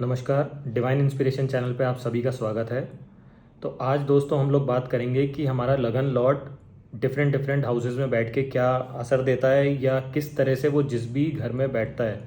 नमस्कार, divine inspiration channel पे आप सभी का स्वागत है। तो आज दोस्तों हम लोग बात करेंगे कि हमारा लगन लॉर्ड डिफरेंट डिफरेंट हाउसेस में बैठ के क्या असर देता है या किस तरह से वो जिस भी घर में बैठता है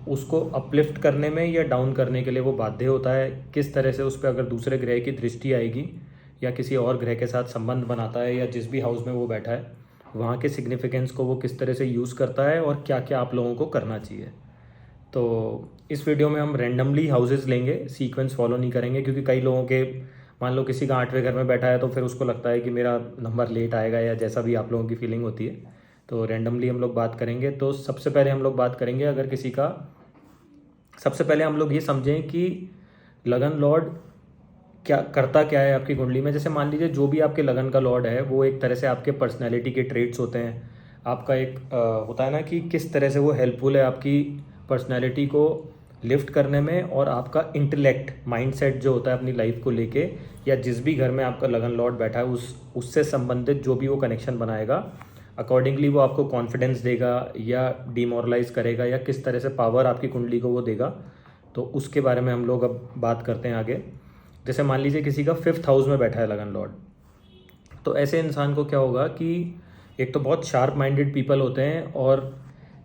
उसको अपलिफ्ट करने में या डाउन करने के लिए वो बाध्य होता है। किस तरह से उस पर अगर दूसरे ग्रह की दृष्टि आएगी या किसी और ग्रह के साथ संबंध बनाता है या जिस भी हाउस में वो बैठा है वहाँ के सिग्निफिकेंस को वो किस तरह से यूज़ करता है और क्या क्या आप लोगों को करना चाहिए। तो इस वीडियो में हम रैंडमली हाउसेस लेंगे, सीक्वेंस फॉलो नहीं करेंगे, क्योंकि कई लोगों के मान लो किसी का 8वें घर में बैठा है तो फिर उसको लगता है कि मेरा नंबर लेट आएगा या जैसा भी आप लोगों की फीलिंग होती है। तो रैंडमली हम लोग बात करेंगे। तो सबसे पहले हम लोग बात करेंगे अगर किसी का, सबसे पहले हम लोग ये समझें कि लगन लॉर्ड क्या करता क्या है आपकी कुंडली में। जैसे मान लीजिए जो भी आपके लगन का लॉर्ड है वो एक तरह से आपके पर्सनैलिटी के ट्रेट्स होते हैं। आपका एक होता है ना कि किस तरह से वो हेल्पफुल है आपकी पर्सनैलिटी को लिफ्ट करने में, और आपका इंटेलेक्ट माइंडसेट जो होता है अपनी लाइफ को लेके, या जिस भी घर में आपका लगन लॉर्ड बैठा है उससे संबंधित जो भी वो कनेक्शन बनाएगा अकॉर्डिंगली वो आपको कॉन्फिडेंस देगा या डिमोरलाइज करेगा या किस तरह से पावर आपकी कुंडली को वो देगा। तो उसके बारे में हम लोग अब बात करते हैं आगे। जैसे मान लीजिए किसी का 5th हाउस में बैठा है लगन लॉर्ड, तो ऐसे इंसान को क्या होगा कि एक तो बहुत शार्प माइंडेड पीपल होते हैं और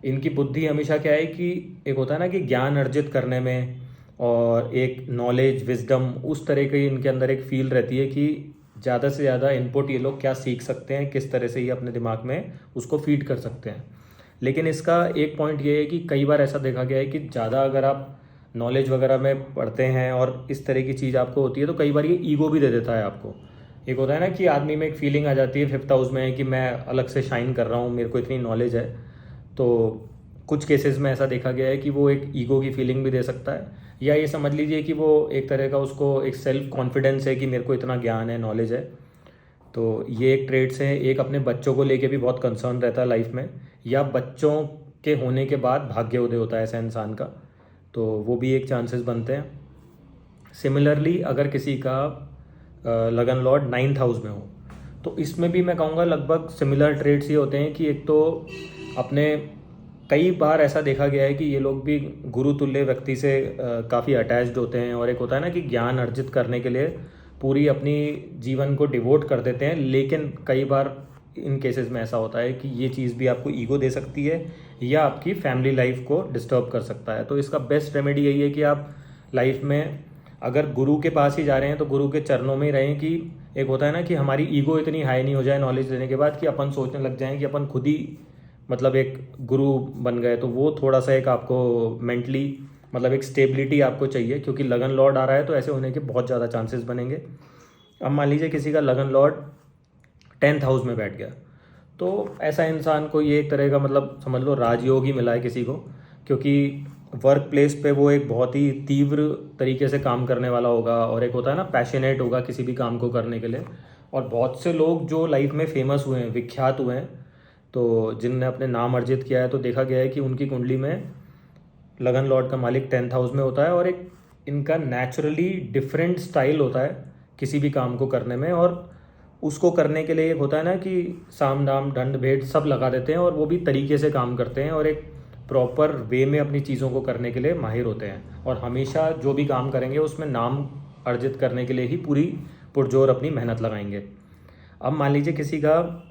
इनकी बुद्धि हमेशा क्या है कि एक होता है ना कि ज्ञान अर्जित करने में और एक नॉलेज विजडम उस तरह की इनके अंदर एक फील रहती है कि ज़्यादा से ज़्यादा इनपुट ये लोग क्या सीख सकते हैं, किस तरह से ये अपने दिमाग में उसको फीड कर सकते हैं। लेकिन इसका एक पॉइंट ये है कि कई बार ऐसा देखा गया है कि ज़्यादा अगर आप नॉलेज वगैरह में पढ़ते हैं और इस तरह की चीज़ आपको होती है तो कई बार ये ईगो भी दे देता है आपको। एक होता है ना कि आदमी में एक फीलिंग आ जाती है 5th हाउस में कि मैं अलग से शाइन कर रहा हूँ, मेरे को इतनी नॉलेज है। तो कुछ केसेस में ऐसा देखा गया है कि वो एक ईगो की फीलिंग भी दे सकता है, या ये समझ लीजिए कि वो एक तरह का उसको एक सेल्फ कॉन्फिडेंस है कि मेरे को इतना ज्ञान है, नॉलेज है। तो ये एक ट्रेड्स हैं। एक अपने बच्चों को लेके भी बहुत कंसर्न रहता है लाइफ में, या बच्चों के होने के बाद भाग्योदय होता है ऐसा इंसान का, तो वो भी एक चांसेस बनते हैं। सिमिलरली अगर किसी का लगन लॉर्ड 9th हाउस में हो तो इसमें भी मैं कहूँगा लगभग सिमिलर ट्रेड्स ये होते हैं कि एक तो अपने, कई बार ऐसा देखा गया है कि ये लोग भी गुरु तुल्य व्यक्ति से काफ़ी अटैच्ड होते हैं, और एक होता है ना कि ज्ञान अर्जित करने के लिए पूरी अपनी जीवन को डिवोट कर देते हैं। लेकिन कई बार इन केसेस में ऐसा होता है कि ये चीज़ भी आपको ईगो दे सकती है या आपकी फैमिली लाइफ को डिस्टर्ब कर सकता है। तो इसका बेस्ट रेमेडी यही है कि आप लाइफ में अगर गुरु के पास ही जा रहे हैं तो गुरु के चरणों में ही रहें। कि एक होता है ना कि हमारी ईगो इतनी हाई नहीं हो जाए नॉलेज लेने के बाद कि अपन सोचने लग जाएं कि अपन खुद ही मतलब एक गुरु बन गए। तो वो थोड़ा सा एक आपको मेंटली मतलब एक स्टेबिलिटी आपको चाहिए, क्योंकि लगन लॉर्ड आ रहा है तो ऐसे होने के बहुत ज़्यादा चांसेस बनेंगे। अब मान लीजिए किसी का लगन लॉर्ड 10th हाउस में बैठ गया, तो ऐसा इंसान को ये एक तरह का मतलब समझ लो राजयोग ही मिला है किसी को, क्योंकि वर्क प्लेस पे वो एक बहुत ही तीव्र तरीके से काम करने वाला होगा और एक होता है ना पैशनेट होगा किसी भी काम को करने के लिए। और बहुत से लोग जो लाइफ में फेमस हुए हैं, विख्यात हुए हैं, तो जिनने अपने नाम अर्जित किया है, तो देखा गया है कि उनकी कुंडली में लगन लॉर्ड का मालिक 10th हाउस में होता है, और एक इनका नेचुरली डिफरेंट स्टाइल होता है किसी भी काम को करने में। और उसको करने के लिए एक होता है ना कि साम दाम दंड भेद सब लगा देते हैं और वो भी तरीके से काम करते हैं और एक प्रॉपर वे में अपनी चीज़ों को करने के लिए माहिर होते हैं, और हमेशा जो भी काम करेंगे उसमें नाम अर्जित करने के लिए ही पूरी पुरजोर अपनी मेहनत लगाएंगे। अब मान लीजिए किसी का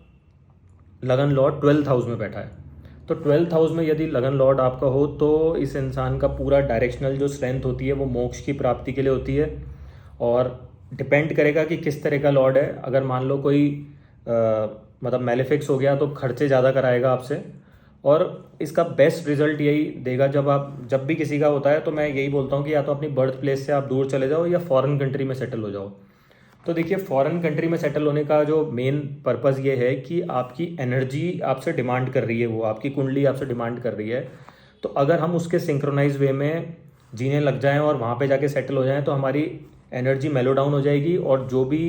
लगन लॉर्ड 12th हाउस में बैठा है, तो 12th हाउस में यदि लगन लॉर्ड आपका हो तो इस इंसान का पूरा डायरेक्शनल जो स्ट्रेंथ होती है वो मोक्ष की प्राप्ति के लिए होती है। और डिपेंड करेगा कि किस तरह का लॉर्ड है। अगर मान लो कोई मतलब मेलेफिक्स हो गया तो खर्चे ज़्यादा कराएगा आपसे, और इसका बेस्ट रिजल्ट यही देगा जब भी किसी का होता है तो मैं यही बोलता हूँ कि या तो अपनी बर्थ प्लेस से आप दूर चले जाओ या फॉरेन कंट्री में सेटल हो जाओ। तो देखिए फॉरेन कंट्री में सेटल होने का जो मेन पर्पज़ ये है कि आपकी एनर्जी आपसे डिमांड कर रही है, वो आपकी कुंडली आपसे डिमांड कर रही है। तो अगर हम उसके सिंक्रोनाइज वे में जीने लग जाएं और वहाँ पे जाके सेटल हो जाएं तो हमारी एनर्जी मेलो डाउन हो जाएगी, और जो भी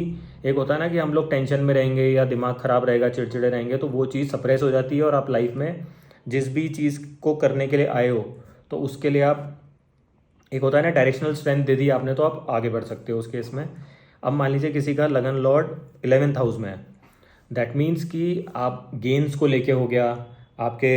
एक होता है ना कि हम लोग टेंशन में रहेंगे या दिमाग ख़राब रहेगा, चिड़चिड़े रहेंगे, तो वो चीज़ सप्रेस हो जाती है और आप लाइफ में जिस भी चीज़ को करने के लिए आए हो तो उसके लिए आप एक होता है ना डायरेक्शनल स्ट्रेंथ दे दी आपने तो आप आगे बढ़ सकते हो उस केस में। अब मान लीजिए किसी का लगन लॉर्ड 11th हाउस में है, दैट मीन्स कि आप गेन्स को लेके हो गया, आपके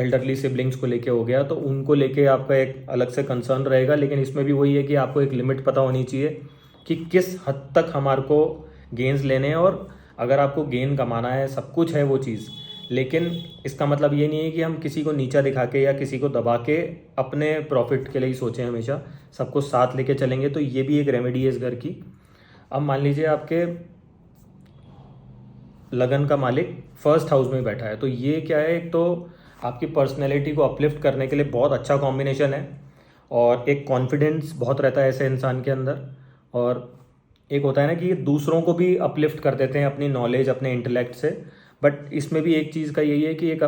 एल्डरली सिबलिंग्स को लेके हो गया, तो उनको लेके आपका एक अलग से कंसर्न रहेगा। लेकिन इसमें भी वही है कि आपको एक लिमिट पता होनी चाहिए कि किस हद तक हमारे को गेन्स लेने हैं। और अगर आपको गेन कमाना है, सब कुछ है वो चीज़, लेकिन इसका मतलब ये नहीं है कि हम किसी को नीचा दिखा के या किसी को दबा के अपने प्रॉफिट के लिए ही सोचें। हमेशा सबको साथ लेके चलेंगे, तो ये भी एक रेमेडी है इस घर की। अब मान लीजिए आपके लगन का मालिक फर्स्ट हाउस में बैठा है, तो ये क्या है, एक तो आपकी पर्सनैलिटी को अपलिफ्ट करने के लिए बहुत अच्छा कॉम्बिनेशन है, और एक कॉन्फिडेंस बहुत रहता है ऐसे इंसान के अंदर। और एक होता है ना कि ये दूसरों को भी अपलिफ्ट कर देते हैं अपनी नॉलेज, अपने इंटेलेक्ट से। बट इसमें भी एक चीज़ का यही है कि एक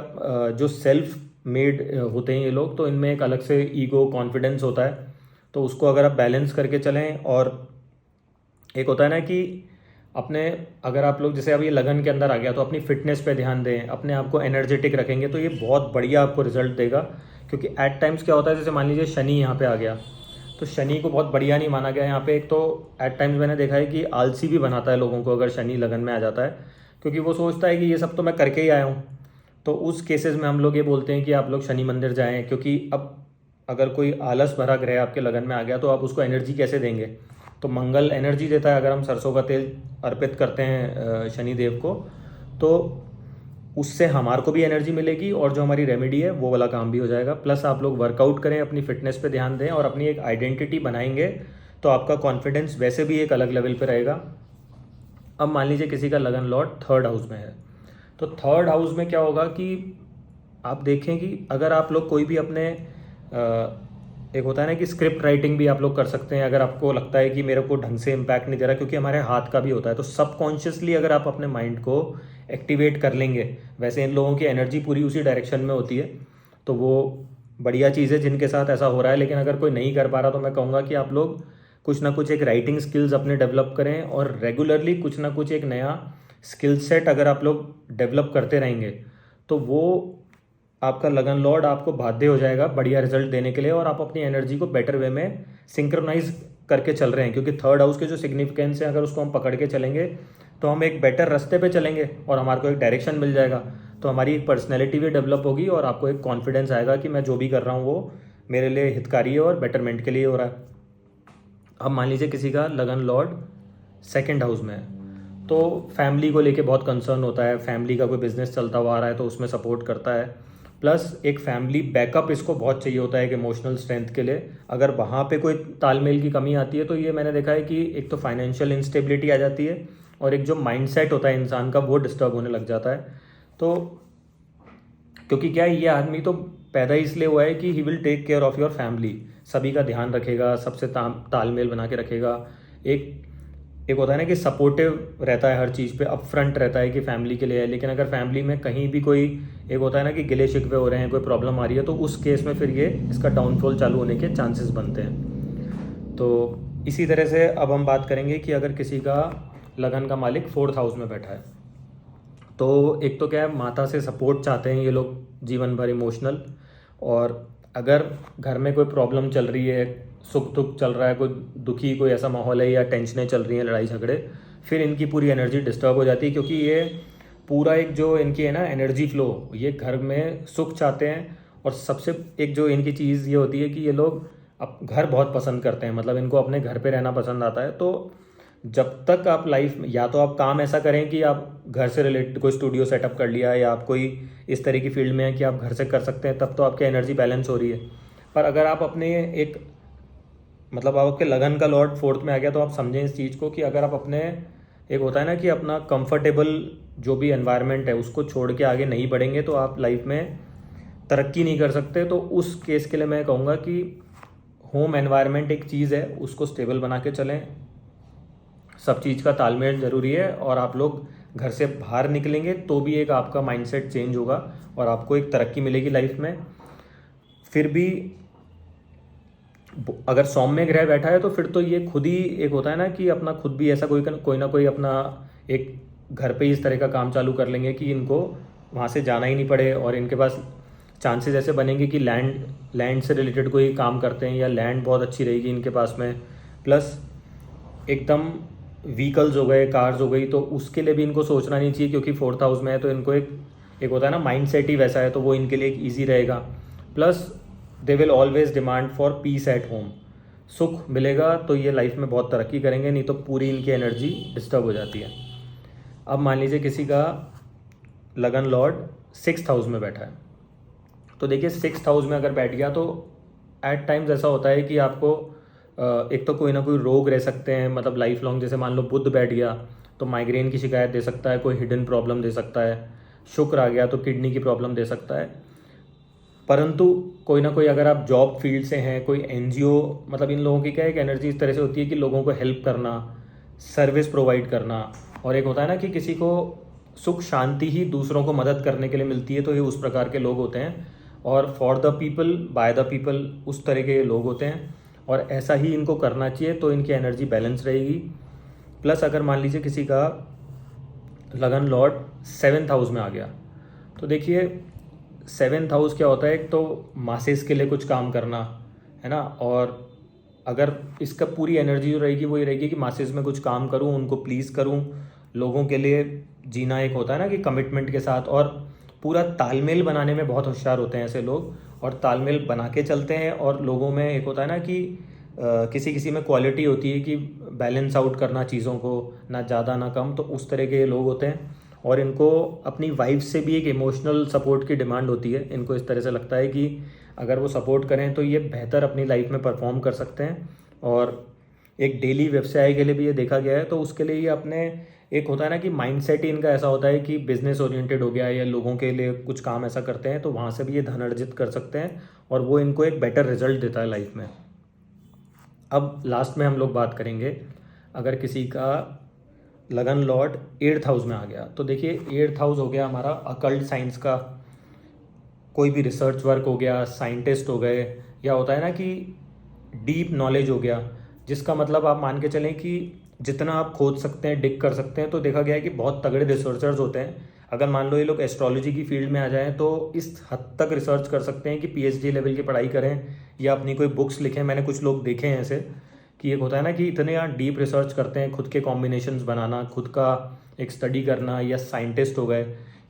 जो सेल्फ मेड होते हैं ये लोग, तो इनमें एक अलग से ईगो कॉन्फिडेंस होता है। तो उसको अगर आप बैलेंस करके चलें, और एक होता है ना कि अपने, अगर आप लोग जैसे अब ये लगन के अंदर आ गया, तो अपनी फिटनेस पे ध्यान दें, अपने आप को एनर्जेटिक रखेंगे, तो ये बहुत बढ़िया आपको रिजल्ट देगा। क्योंकि एट टाइम्स क्या होता है, जैसे मान लीजिए शनि यहाँ पे आ गया, तो शनि को बहुत बढ़िया नहीं माना गया यहाँ पे। एक तो एट टाइम्स मैंने देखा है कि आलसी भी बनाता है लोगों को अगर शनि लगन में आ जाता है, क्योंकि वो सोचता है कि ये सब तो मैं करके ही आया हूँ। तो उस केसेस में हम लोग ये बोलते हैं कि आप लोग शनि मंदिर जाएं, क्योंकि अब अगर कोई आलस भरा ग्रह आपके लगन में आ गया, तो आप उसको एनर्जी कैसे देंगे। तो मंगल एनर्जी देता है, अगर हम सरसों का तेल अर्पित करते हैं शनि देव को, तो उससे हमारे को भी एनर्जी मिलेगी, और जो हमारी रेमेडी है वो वाला काम भी हो जाएगा। प्लस आप लोग वर्कआउट करें, अपनी फिटनेस पे ध्यान दें, और अपनी एक आइडेंटिटी बनाएंगे, तो आपका कॉन्फिडेंस वैसे भी एक अलग लेवल पे रहेगा। अब मान लीजिए किसी का लगन लॉर्ड थर्ड हाउस में है, तो थर्ड हाउस में क्या होगा कि आप देखें कि अगर आप लोग कोई भी अपने एक होता है ना कि स्क्रिप्ट राइटिंग भी आप लोग कर सकते हैं, अगर आपको लगता है कि मेरे को ढंग से इम्पैक्ट नहीं दे रहा, क्योंकि हमारे हाथ का भी होता है। तो सबकॉन्शियसली अगर आप अपने माइंड को एक्टिवेट कर लेंगे, वैसे इन लोगों की एनर्जी पूरी उसी डायरेक्शन में होती है, तो वो बढ़िया चीज़ है जिनके साथ ऐसा हो रहा है। लेकिन अगर कोई नहीं कर पा रहा, तो मैं कहूँगा कि आप लोग कुछ ना कुछ एक राइटिंग स्किल्स अपने डेवलप करें, और रेगुलरली कुछ ना कुछ एक नया स्किल सेट अगर आप लोग डेवलप करते रहेंगे, तो वो आपका लगन लॉर्ड आपको बाध्य हो जाएगा बढ़िया रिजल्ट देने के लिए, और आप अपनी एनर्जी को बेटर वे में सिंक्रोनाइज करके चल रहे हैं। क्योंकि थर्ड हाउस के जो सिग्निफिकेंस है, अगर उसको हम पकड़ के चलेंगे, तो हम एक बेटर रास्ते पे चलेंगे, और हमारे को एक डायरेक्शन मिल जाएगा। तो हमारी एक पर्सनैलिटी भी डेवलप होगी, और आपको एक कॉन्फिडेंस आएगा कि मैं जो भी कर रहा हूँ वो मेरे लिए हितकारी है और बेटरमेंट के लिए हो रहा है। अब मान लीजिए किसी का लगन लॉर्ड सेकंड हाउस में है, तो फैमिली को लेके बहुत कंसर्न होता है, फैमिली का कोई बिजनेस चलता हुआ आ रहा है तो उसमें सपोर्ट करता है। प्लस एक फैमिली बैकअप इसको बहुत चाहिए होता है, एक इमोशनल स्ट्रेंथ के लिए। अगर वहाँ पे कोई तालमेल की कमी आती है, तो ये मैंने देखा है कि एक तो फाइनेंशियल इंस्टेबिलिटी आ जाती है, और एक जो माइंडसेट होता है इंसान का वो डिस्टर्ब होने लग जाता है। तो क्योंकि क्या है, ये आदमी तो पैदा ही इसलिए हुआ है कि he will take care of your family, सभी का ध्यान रखेगा, सबसे तालमेल बना के रखेगा। एक एक होता है ना कि सपोर्टिव रहता है हर चीज़ पे, अप फ्रंट रहता है कि फैमिली के लिए है। लेकिन अगर फैमिली में कहीं भी कोई एक होता है ना कि गिले शिकवे हो रहे हैं, कोई प्रॉब्लम आ रही है, तो उस केस में फिर ये इसका डाउनफॉल चालू होने के चांसेस बनते हैं। तो इसी तरह से अब हम बात करेंगे कि अगर किसी का लगन का मालिक फोर्थ हाउस में बैठा है, तो एक तो क्या है, माता से सपोर्ट चाहते हैं ये लोग जीवन भर इमोशनल। और अगर घर में कोई प्रॉब्लम चल रही है, सुख दुख चल रहा है, कोई दुखी कोई ऐसा माहौल है, या टेंशनें चल रही हैं, लड़ाई झगड़े, फिर इनकी पूरी एनर्जी डिस्टर्ब हो जाती है। क्योंकि ये पूरा एक जो इनकी है ना एनर्जी फ्लो, ये घर में सुख चाहते हैं। और सबसे एक जो इनकी चीज़ ये होती है कि ये लोग अब घर बहुत पसंद करते हैं, मतलब इनको अपने घर पे रहना पसंद आता है। तो जब तक आप लाइफ में, या तो आप काम ऐसा करें कि आप घर से रिलेटेड कोई स्टूडियो सेटअप कर लिया, या आप कोई इस तरह की फील्ड में है कि आप घर से कर सकते हैं, तब तो आपकी एनर्जी बैलेंस हो रही है। पर अगर आप अपने एक, मतलब आपके लगन का लॉर्ड फोर्थ में आ गया, तो आप समझें इस चीज़ को कि अगर आप अपने, एक होता है ना कि अपना कंफर्टेबल जो भी एनवायरनमेंट है उसको छोड़ के आगे नहीं बढ़ेंगे, तो आप लाइफ में तरक्की नहीं कर सकते। तो उस केस के लिए मैं कहूँगा कि होम एनवायरनमेंट एक चीज़ है, उसको स्टेबल बना के चलें। सब चीज़ का तालमेल ज़रूरी है, और आप लोग घर से बाहर निकलेंगे तो भी एक आपका माइंडसेट चेंज होगा, और आपको एक तरक्की मिलेगी लाइफ में। फिर भी अगर सौम्य ग्रह बैठा है, तो फिर तो ये खुद ही एक होता है ना कि अपना खुद भी ऐसा कोई ना कोई अपना एक घर पे ही इस तरह का काम चालू कर लेंगे कि इनको वहाँ से जाना ही नहीं पड़े, और इनके पास चांसेस ऐसे बनेंगे कि लैंड से रिलेटेड कोई काम करते हैं, या लैंड बहुत अच्छी रहेगी इनके पास में। प्लस एकदम व्हीकल्स हो गए, कार्स हो गई, तो उसके लिए भी इनको सोचना नहीं चाहिए, क्योंकि फोर्थ हाउस में है, तो इनको एक एक होता है ना माइंड सेट ही वैसा है, तो वो इनके लिए एक ईजी रहेगा। Plus they will always demand for piece at home. सुख मिलेगा तो ये लाइफ में बहुत तरक्की करेंगे, नहीं तो पूरी इनकी एनर्जी डिस्टर्ब हो जाती है। अब मान लीजिए किसी का लगन लॉर्ड 6th हाउस में बैठा है, तो देखिए 6th हाउस में अगर बैठ गया तो एट टाइम्स ऐसा होता है कि आपको एक तो कोई ना कोई रोग रह सकते हैं, मतलब लाइफ लॉन्ग। जैसे मान लो बुध बैठ गया तो माइग्रेन की शिकायत दे सकता है, कोई हिडन प्रॉब्लम दे सकता है। शुक्र आ गया तो किडनी की प्रॉब्लम दे सकता है। परंतु कोई ना कोई, अगर आप जॉब फील्ड से हैं, कोई एनजीओ, मतलब इन लोगों की क्या एक एनर्जी इस तरह से होती है कि लोगों को हेल्प करना, सर्विस प्रोवाइड करना। और एक होता है ना कि किसी को सुख शांति ही दूसरों को मदद करने के लिए मिलती है, तो ये उस प्रकार के लोग होते हैं। और for the people by the people उस तरह के लोग होते हैं, और ऐसा ही इनको करना चाहिए, तो इनकी एनर्जी बैलेंस रहेगी। प्लस अगर मान लीजिए किसी का लगन लॉर्ड 7th हाउस में आ गया, तो देखिए 7th हाउस क्या होता है, एक तो मासेस के लिए कुछ काम करना है ना। और अगर इसका पूरी एनर्जी जो रहेगी वो ये रहेगी कि मासेस में कुछ काम करूं, उनको प्लीज़ करूं, लोगों के लिए जीना। एक होता है ना कि कमिटमेंट के साथ, और पूरा तालमेल बनाने में बहुत होशियार होते हैं ऐसे लोग, और तालमेल बना के चलते हैं। और लोगों में एक होता है ना कि किसी किसी में क्वालिटी होती है कि बैलेंस आउट करना चीज़ों को, ना ज़्यादा ना कम, तो उस तरह के लोग होते हैं। और इनको अपनी वाइफ से भी एक इमोशनल सपोर्ट की डिमांड होती है। इनको इस तरह से लगता है कि अगर वो सपोर्ट करें तो ये बेहतर अपनी लाइफ में परफॉर्म कर सकते हैं। और एक डेली व्यवसाय के लिए भी ये देखा गया है, तो उसके लिए ये अपने, एक होता है ना कि माइंडसेट ही इनका ऐसा होता है कि बिजनेस ओरिएंटेड हो गया या लोगों के लिए कुछ काम ऐसा करते हैं, तो वहाँ से भी ये धन अर्जित कर सकते हैं, और वो इनको एक बेटर रिजल्ट देता है लाइफ में। अब लास्ट में हम लोग बात करेंगे, अगर किसी का लगन लॉर्ड 8th हाउस में आ गया, तो देखिए 8th हाउस हो गया हमारा अकल्ट साइंस का, कोई भी रिसर्च वर्क हो गया, साइंटिस्ट हो गए, या होता है ना कि डीप नॉलेज हो गया, जिसका मतलब आप मान के चलें कि जितना आप खोद सकते हैं, डिग कर सकते हैं। तो देखा गया है कि बहुत तगड़े रिसर्चर्स होते हैं। अगर मान लो ये लोग एस्ट्रोलॉजी की फील्ड में आ जाएं, तो इस हद तक रिसर्च कर सकते हैं कि पीएचडी लेवल की पढ़ाई करें या अपनी कोई बुक्स लिखें। मैंने कुछ लोग देखे हैं ऐसे, कि एक होता है ना कि इतने यहाँ डीप रिसर्च करते हैं, खुद के कॉम्बिनेशंस बनाना, खुद का एक स्टडी करना, या साइंटिस्ट हो गए,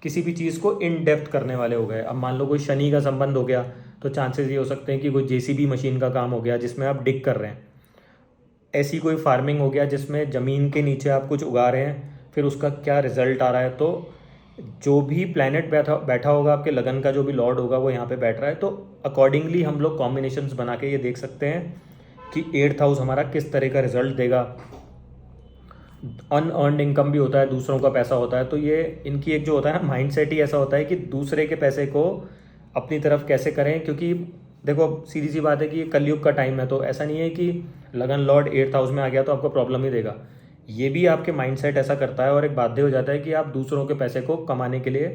किसी भी चीज़ को इन डेप्थ करने वाले हो गए। अब मान लो कोई शनि का संबंध हो गया, तो चांसेस ये हो सकते हैं कि कोई जेसीबी मशीन का काम हो गया जिसमें आप डिग कर रहे हैं। ऐसी कोई फार्मिंग हो गया जिसमें ज़मीन के नीचे आप कुछ उगा रहे हैं, फिर उसका क्या रिजल्ट आ रहा है। तो जो भी प्लैनेट बैठा बैठा होगा, आपके लगन का जो भी लॉर्ड होगा वो यहाँ पे बैठ रहा है, तो अकॉर्डिंगली हम लोग कॉम्बिनेशंस बना के ये देख सकते हैं कि 8th हाउस हमारा किस तरह का रिजल्ट देगा। अनअर्नड इनकम भी होता है, दूसरों का पैसा होता है, तो ये इनकी एक जो होता है ना माइंड सेट ही ऐसा होता है कि दूसरे के पैसे को अपनी तरफ कैसे करें। क्योंकि देखो सीधी सी बात है कि ये कलयुग का टाइम है, तो ऐसा नहीं है कि लगन लॉर्ड 8th हाउस में आ गया तो आपको प्रॉब्लम ही देगा। ये भी आपके माइंडसेट ऐसा करता है, और एक बाध्य हो जाता है कि आप दूसरों के पैसे को कमाने के लिए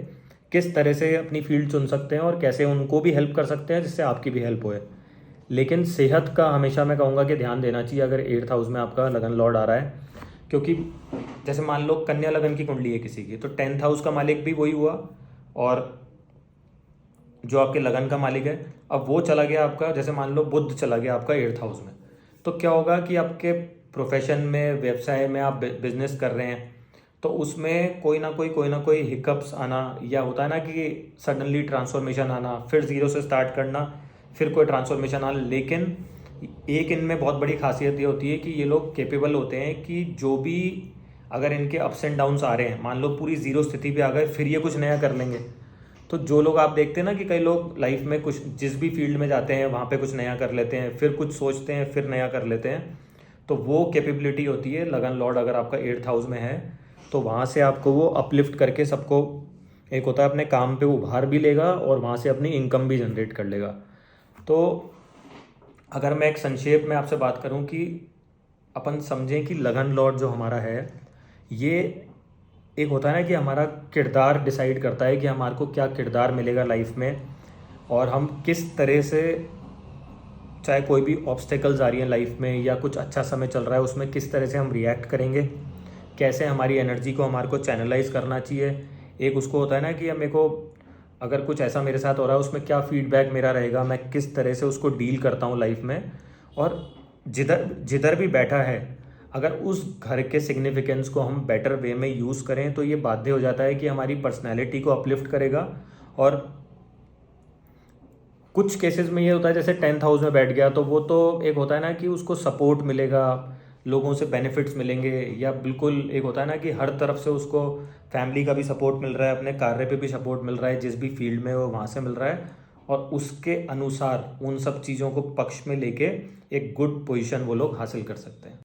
किस तरह से अपनी फील्ड चुन सकते हैं, और कैसे उनको भी हेल्प कर सकते हैं जिससे आपकी भी हेल्प होए। लेकिन सेहत का हमेशा मैं कहूँगा कि ध्यान देना चाहिए अगर 8th हाउस में आपका लगन लॉर्ड आ रहा है। क्योंकि जैसे मान लो कन्या लगन की कुंडली है किसी की, तो 10th हाउस का मालिक भी वही हुआ, और जो आपके लगन का मालिक है, अब वो चला गया आपका, जैसे मान लो बुध चला गया आपका 8th हाउस में, तो क्या होगा कि आपके प्रोफेशन में, व्यवसाय में आप बिजनेस कर रहे हैं, तो उसमें कोई ना कोई हिकअप्स आना, या होता है ना कि सडनली ट्रांसफॉर्मेशन आना, फिर ज़ीरो से स्टार्ट करना, फिर कोई ट्रांसफॉर्मेशन आना। लेकिन एक इनमें बहुत बड़ी खासियत ये होती है कि ये लोग कैपेबल होते हैं कि जो भी, अगर इनके अप्स एंड डाउन्स आ रहे हैं, मान लो पूरी ज़ीरो स्थिति पे आ गए, फिर ये कुछ नया कर लेंगे। तो जो लोग आप देखते हैं ना कि कई लोग लाइफ में कुछ जिस भी फील्ड में जाते हैं वहाँ पे कुछ नया कर लेते हैं, फिर कुछ सोचते हैं, फिर नया कर लेते हैं, तो वो कैपेबिलिटी होती है लगन लॉर्ड अगर आपका 8th हाउस में है, तो वहाँ से आपको वो अपलिफ्ट करके सबको, एक होता है अपने काम पे उभार भी लेगा, और वहाँ से अपनी इनकम भी जनरेट कर लेगा। तो अगर मैं एक संक्षेप में आपसे बात करूं कि अपन समझें कि लगन लॉर्ड जो हमारा है, ये एक होता है ना कि हमारा किरदार डिसाइड करता है कि हमारे को क्या किरदार मिलेगा लाइफ में, और हम किस तरह से, चाहे कोई भी ऑब्स्टेकल्स आ रही हैं लाइफ में या कुछ अच्छा समय चल रहा है, उसमें किस तरह से हम रिएक्ट करेंगे, कैसे हमारी एनर्जी को हमारे को चैनलाइज करना चाहिए। एक उसको होता है ना कि मेरे को अगर कुछ ऐसा मेरे साथ हो रहा है, उसमें क्या फीडबैक मेरा रहेगा, मैं किस तरह से उसको डील करता हूँ लाइफ में। और जिधर जिधर भी बैठा है, अगर उस घर के सिग्निफिकेंस को हम बेटर वे में यूज़ करें तो ये बाध्य हो जाता है कि हमारी पर्सनैलिटी को अपलिफ्ट करेगा। और कुछ केसेस में ये होता है जैसे 10th हाउस में बैठ गया तो वो तो एक होता है ना कि उसको सपोर्ट मिलेगा, लोगों से बेनिफिट्स मिलेंगे, या बिल्कुल एक होता है ना कि हर तरफ से उसको फैमिली का भी सपोर्ट मिल रहा है, अपने कार्य पे भी सपोर्ट मिल रहा है, जिस भी फील्ड में वो वहाँ से मिल रहा है, और उसके अनुसार उन सब चीज़ों को पक्ष में लेके एक गुड पोजीशन वो लोग हासिल कर सकते हैं।